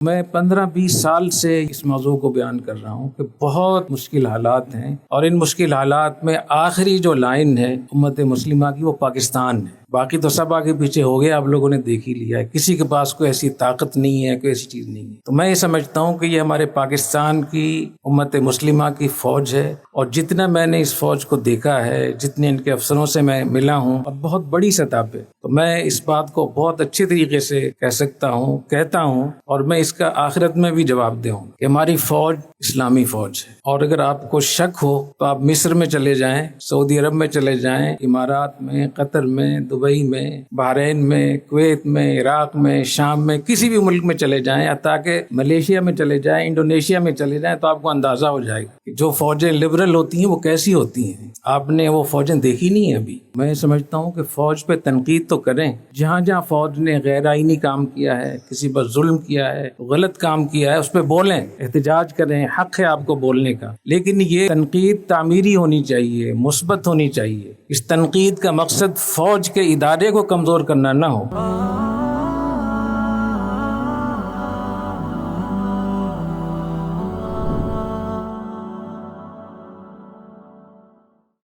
میں 15-20 سال سے اس موضوع کو بیان کر رہا ہوں کہ بہت مشکل حالات ہیں، اور ان مشکل حالات میں آخری جو لائن ہے امت مسلمہ کی وہ پاکستان ہے۔ باقی تو سب آگے پیچھے ہو گیا، آپ لوگوں نے دیکھ ہی لیا ہے، کسی کے پاس کوئی ایسی طاقت نہیں ہے، کوئی ایسی چیز نہیں ہے۔ تو میں یہ سمجھتا ہوں کہ یہ ہمارے پاکستان کی امت مسلمہ کی فوج ہے، اور جتنا میں نے اس فوج کو دیکھا ہے، جتنے ان کے افسروں سے میں ملا ہوں، اب بہت بڑی سطح پہ، تو میں اس بات کو بہت اچھے طریقے سے کہہ سکتا ہوں، کہتا ہوں، اور میں اس کا آخرت میں بھی جواب دے ہوں کہ ہماری فوج اسلامی فوج ہے۔ اور اگر آپ کو شک ہو تو آپ مصر میں چلے جائیں، سعودی عرب میں چلے جائیں، امارات میں، قطر میں، دبئی میں، بحرین میں، کویت میں، عراق میں، شام میں، کسی بھی ملک میں چلے جائیں، حتیٰ کہ ملیشیا میں چلے جائیں، انڈونیشیا میں چلے جائیں، تو آپ کو اندازہ ہو جائے گا کہ جو فوجیں لبرل ہوتی ہیں وہ کیسی ہوتی ہیں۔ آپ نے وہ فوجیں دیکھی نہیں ہیں ابھی۔ میں سمجھتا ہوں کہ فوج پہ تنقید تو کریں، جہاں جہاں فوج نے غیر آئینی کام کیا ہے، کسی پر ظلم کیا ہے، غلط کام کیا ہے، اس پہ بولیں، احتجاج کریں، حق ہے آپ کو بولنے کا، لیکن یہ تنقید تعمیری ہونی چاہیے، مثبت ہونی چاہیے۔ اس تنقید کا مقصد فوج کے ادارے کو کمزور کرنا نہ ہو۔